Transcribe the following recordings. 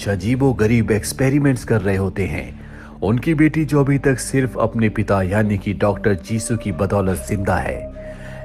कुछ अजीबोगरीब एक्सपेरिमेंट्स कर रहे होते हैं। उनकी बेटी जो अभी तक सिर्फ अपने पिता यानी कि डॉक्टर जीसू की बदौलत जिंदा है।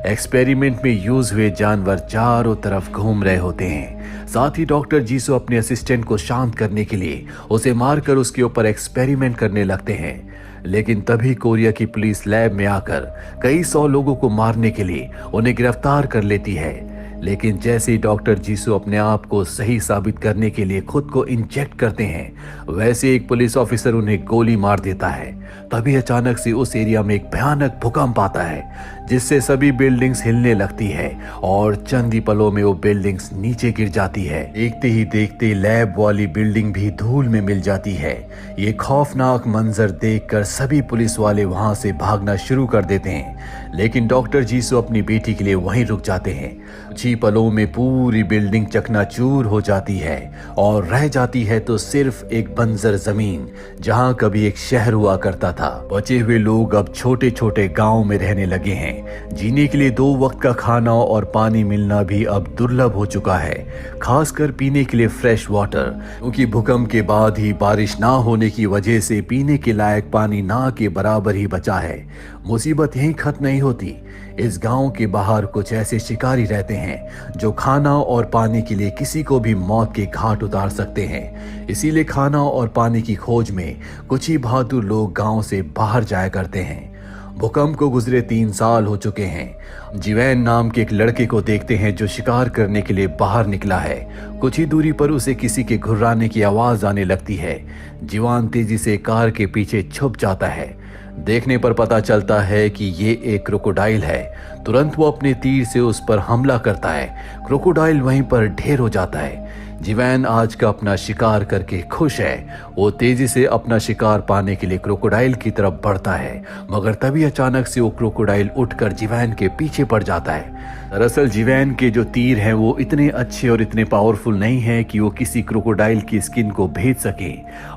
एक्सपेरिमेंट में यूज हुए जानवर चारों तरफ घूम रहे होते हैं। साथ ही डॉक्टर जीसू अपने असिस्टेंट को शांत करने के लिए उसे मारकर उसके ऊपर एक्सपेरिमेंट करने लगते हैं। लेकिन तभी कोरिया की पुलिस लैब में आकर कई 100 लोगों को मारने के लिए उन्हें गिरफ्तार कर लेती है। लेकिन जैसे ही डॉक्टर जीसू अपने आप को सही साबित करने के लिए खुद को इंजेक्ट करते हैं, वैसे एक पुलिस ऑफिसर उन्हें गोली मार देता है। तभी अचानक से उस एरिया में एक भयानक भूकंप आता है, जिससे सभी बिल्डिंग्स हिलने लगती है और चंद ही पलों में वो बिल्डिंग्स नीचे गिर जाती है। देखते ही देखते लैब वाली बिल्डिंग भी धूल में मिल जाती है। ये खौफनाक मंजर देखकर सभी पुलिस वाले वहां से भागना शुरू कर देते हैं, लेकिन डॉक्टर जीसू अपनी बेटी के लिए वहीं रुक जाते हैं। कुछ ही पलों में पूरी बिल्डिंग चकनाचूर हो जाती है और रह जाती है तो सिर्फ एक बंजर जमीन, जहां कभी एक शहर हुआ करता था। बचे हुए लोग अब छोटे छोटे गांव में रहने लगे हैं। जीने के लिए 2 वक्त का खाना और पानी मिलना भी अब दुर्लभ हो चुका है, खासकर पीने के लिए फ्रेश वाटर, क्योंकि भूकंप के बाद ही बारिश ना होने की वजह से पीने के लायक पानी ना के बराबर ही बचा है। मुसीबत यहीं खत्म नहीं होती। इस गांव के बाहर कुछ ऐसे शिकारी रहते हैं जो खाना और पानी के लिए किसी को भी मौत के घाट उतार सकते हैं। इसीलिए खाना और पानी की खोज में कुछ ही बहादुर लोग गांव से बाहर जाया करते हैं। भूकंप को गुजरे 3 साल हो चुके हैं। जीवैन नाम के एक लड़के को देखते हैं जो शिकार करने के लिए बाहर निकला है। कुछ ही दूरी पर उसे किसी के घुर्राने की आवाज आने लगती है। जीवान तेजी से कार के पीछे छुप जाता है। देखने पर पता चलता है कि ये एक क्रोकोडाइल है। तुरंत वो अपने तीर से उस पर हमला करता है। क्रोकोडाइल वहीं पर ढेर हो जाता है। जीवैन आज का अपना शिकार करके खुश है। वो तेजी से अपना शिकार पाने के लिए क्रोकोडाइल की तरफ बढ़ता है, मगर तभी अचानक से वो क्रोकोडाइल उठकर जीवैन के पीछे पड़ जाता है। दरअसल जीवैन के जो तीर हैं वो इतने अच्छे और इतने पावरफुल नहीं है कि वो किसी क्रोकोडाइल की स्किन को भेद सके।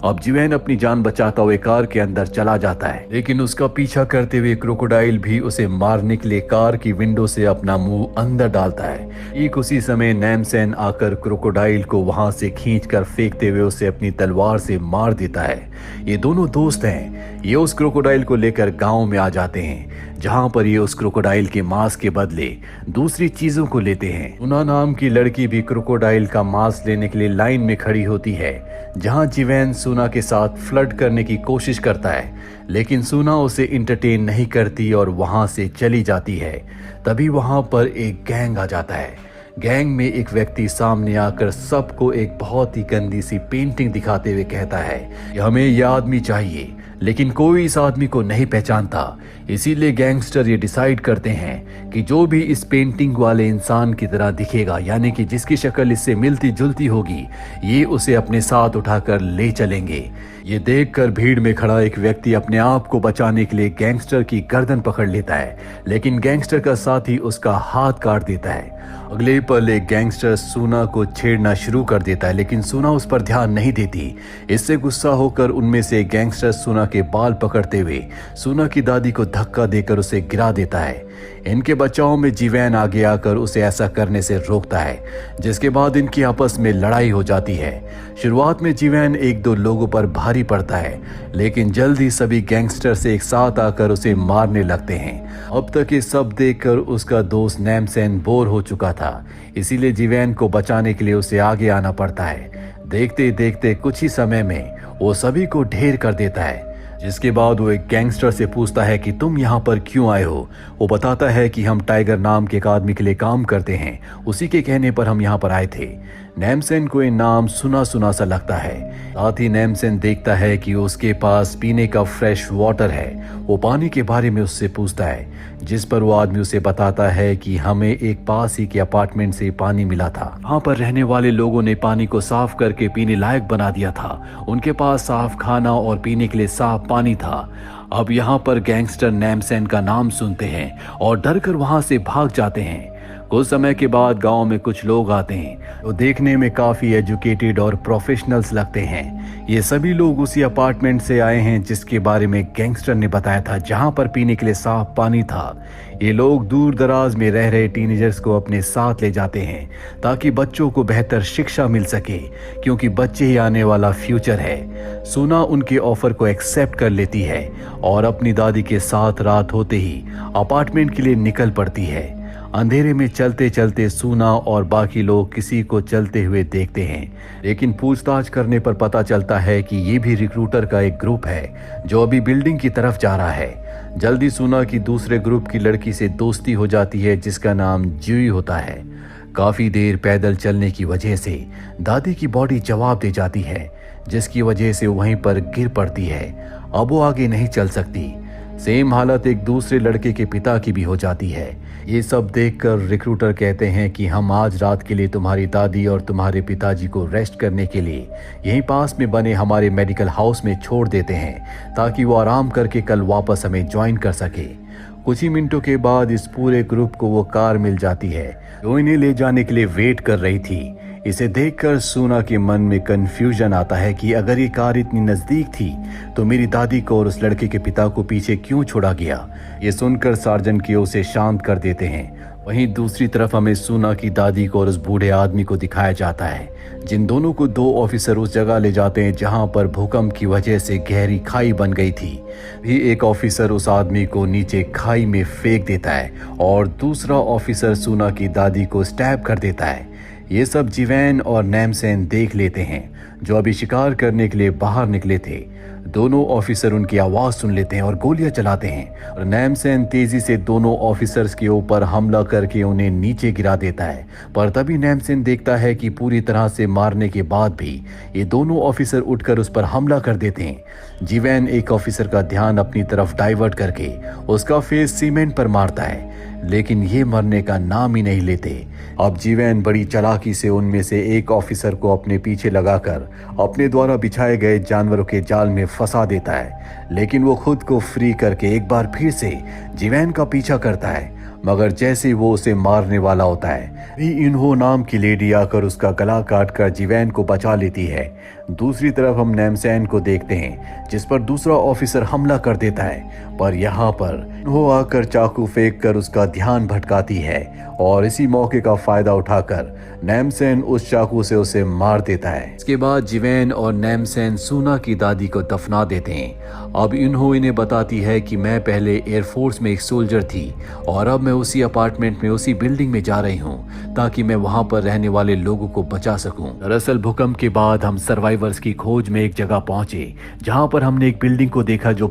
अब जीवैन अपनी जान बचाता हुए कार के अंदर चला जाता है, लेकिन उसका पीछा करते हुए क्रोकोडाइल भी उसे मारने के लिए कार की विंडो से अपना मुंह अंदर डालता है। ठीक उसी समय नैमसेन आकर क्रोकोडाइल को वहां से खींचकर फेंकते हुए उसे अपनी तलवार से मार देता है। ये दोनों दोस्त हैं। ये उस क्रोकोडाइल को लेकर गांव में आ जाते हैं, जहां पर ये उस क्रोकोडाइल के मांस के बदले दूसरी चीजों को लेते हैं। सुना नाम की लड़की भी क्रोकोडाइल का मांस लेने के लिए लाइन में खड़ी होती है, जहां जीवैन सुना के साथ फ्लर्ट करने की कोशिश करता है, लेकिन सुना उसे इंटरटेन नहीं करती और वहां से चली जाती है। तभी वहां पर एक गैंग आ जाता है। गैंग में एक व्यक्ति सामने आकर सबको एक बहुत ही गंदी सी पेंटिंग दिखाते हुए कहता है कि हमें यह आदमी चाहिए, लेकिन कोई इस आदमी को नहीं पहचानता। इसीलिए गैंगस्टर ये डिसाइड करते हैं कि जो भी इस पेंटिंग वाले इंसान की तरह दिखेगा, यानी कि जिसकी शक्ल इससे मिलती जुलती होगी, ये उसे अपने साथ उठाकर ले चलेंगे। ये देखकर भीड़ में खड़ा एक व्यक्ति अपने आप को बचाने के लिए गैंगस्टर की गर्दन पकड़ लेता है, लेकिन गैंगस्टर का साथी उसका हाथ काट देता है। अगले पल एक गैंगस्टर सूना को छेड़ना शुरू कर देता है, लेकिन सूना उस पर ध्यान नहीं देती। इससे गुस्सा होकर उनमें से एक गैंगस्टर सूना के बाल पकड़ते हुए सूना की दादी को धक्का देकर उसे गिरा देता है। इनके बचाव में जीवैन आगे आकर उसे ऐसा करने से रोकता है, जिसके बाद इनकी आपस में लड़ाई हो जाती है। शुरुआत में जीवैन 1-2 लोगों पर भारी पड़ता है, लेकिन जल्द ही सभी गैंगस्टर से एक साथ आकर उसे मारने लगते हैं। अब तक ये सब देखकर उसका दोस्त नैमसेन बोर हो चुका था, इसीलिए जीवैन को बचाने के लिए उसे आगे आना पड़ता है। देखते देखते कुछ ही समय में वो सभी को ढेर कर देता है, जिसके बाद वो एक गैंगस्टर से पूछता है कि तुम यहाँ पर क्यों आए हो। वो बताता है कि हम टाइगर नाम के एक आदमी के लिए काम करते हैं, उसी के कहने पर हम यहाँ पर आए थे। नैमसेन को ये नाम सुना सुना सा लगता है। साथ ही नैमसेन देखता है कि उसके पास पीने का फ्रेश वाटर है। वो पानी के बारे में उससे पूछता है, जिस पर वो आदमी उसे बताता है कि हमें एक पास ही के अपार्टमेंट से पानी मिला था। वहाँ पर रहने वाले लोगों ने पानी को साफ करके पीने लायक बना दिया था। उनके पास साफ खाना और पीने के लिए साफ पानी था। अब यहाँ पर गैंगस्टर नैमसेन का नाम सुनते हैं और डर कर वहाँ से भाग जाते हैं। कुछ समय के बाद गांव में कुछ लोग आते हैं जो देखने में काफी एजुकेटेड और प्रोफेशनल्स लगते हैं। ये सभी लोग उसी अपार्टमेंट से आए हैं जिसके बारे में गैंगस्टर ने बताया था, जहां पर पीने के लिए साफ पानी था। ये लोग दूर दराज में रह रहे टीनेजर्स को अपने साथ ले जाते हैं ताकि बच्चों को बेहतर शिक्षा मिल सके, क्योंकि बच्चे ही आने वाला फ्यूचर है। सोना उनके ऑफर को एक्सेप्ट कर लेती है और अपनी दादी के साथ रात होते ही अपार्टमेंट के लिए निकल पड़ती है। अंधेरे में चलते चलते सूना और बाकी लोग किसी को चलते हुए देखते हैं, लेकिन पूछताछ करने पर पता चलता है कि ये भी रिक्रूटर का एक ग्रुप है जो अभी बिल्डिंग की तरफ जा रहा है। जल्दी सूना की दूसरे ग्रुप की लड़की से दोस्ती हो जाती है जिसका नाम जुई होता है। काफी देर पैदल चलने की वजह से दादी की बॉडी जवाब दे जाती है, जिसकी वजह से वहीं पर गिर पड़ती है। अब वो आगे नहीं चल सकती। सेम हालत एक दूसरे लड़के के पिता की भी हो जाती है। ये सब देखकर रिक्रूटर कहते हैं कि हम आज रात के लिए तुम्हारी दादी और तुम्हारे पिताजी को रेस्ट करने के लिए यहीं पास में बने हमारे मेडिकल हाउस में छोड़ देते हैं, ताकि वो आराम करके कल वापस हमें ज्वाइन कर सके। कुछ ही मिनटों के बाद इस पूरे ग्रुप को वो कार मिल जाती है जो इन्हें ले जाने के लिए वेट कर रही थी। इसे देखकर सूना के मन में कंफ्यूजन आता है कि अगर ये कार इतनी नजदीक थी तो मेरी दादी को और उस लड़के के पिता को पीछे क्यों छोड़ा गया। ये सुनकर सार्जन की उसे शांत कर देते हैं। वहीं दूसरी तरफ हमें सूना की दादी को और उस बूढ़े आदमी को दिखाया जाता है, जिन दोनों को दो ऑफिसर उस जगह ले जाते हैं जहां पर भूकंप की वजह से गहरी खाई बन गई थी। भी एक ऑफिसर उस आदमी को नीचे खाई में फेंक देता है और दूसरा ऑफिसर सूना की दादी को स्टैब कर देता है। ये सब जीवैन और नैमसेन देख लेते हैं, जो अभी शिकार करने के लिए बाहर निकले थे। दोनों ऑफिसर उनकी आवाज सुन लेते हैं और गोलियां चलाते हैं और नैमसेन तेजी से दोनों ऑफिसर्स के ऊपर हमला करके उन्हें नीचे गिरा देता है। पर तभी नैमसेन देखता है कि पूरी तरह से मारने के बाद भी ये दोनों ऑफिसर उठकर उस पर हमला कर देते हैं। जीवैन एक ऑफिसर का ध्यान अपनी तरफ डाइवर्ट करके उसका फेस सीमेंट पर मारता है, लेकिन ये मरने का नाम ही नहीं लेते। अब जीवैन बड़ी चालाकी से उनमें से एक ऑफिसर को अपने पीछे लगाकर अपने द्वारा बिछाए गए जानवरों के जाल में फंसा देता है, लेकिन वो खुद को फ्री करके एक बार फिर से जीवैन का पीछा करता है। मगर जैसे ही वो उसे मारने वाला होता है, इन्हो नाम की लेडी आकर उसका गला काट कर जीवैन को बचा लेती है। दूसरी तरफ हम नैमसेन को देखते हैं, जिस पर दूसरा ऑफिसर हमला कर देता है, पर यहाँ पर इन्हो आकर चाकू फेंक कर उसका ध्यान भटकाती है और इसी मौके का फायदा उठाकर नैमसेन उस चाकू से उसे मार देता है। इसके बाद जीवैन और नैमसेन सूना की दादी को दफना देते हैं। अब इन्हो इन्हें बताती है कि मैं पहले एयरफोर्स में एक सोल्जर थी और अब मैं उसी अपार्टमेंट में उसी बिल्डिंग में जा रही हूँ ताकि मैं वहां पर रहने वाले लोगों को बचा सकूं। दरअसल भूकंप के बाद हम सर्वाइवर्स की खोज में एक जगह पहुंचे जहां पर हमने एक बिल्डिंग को देखा जो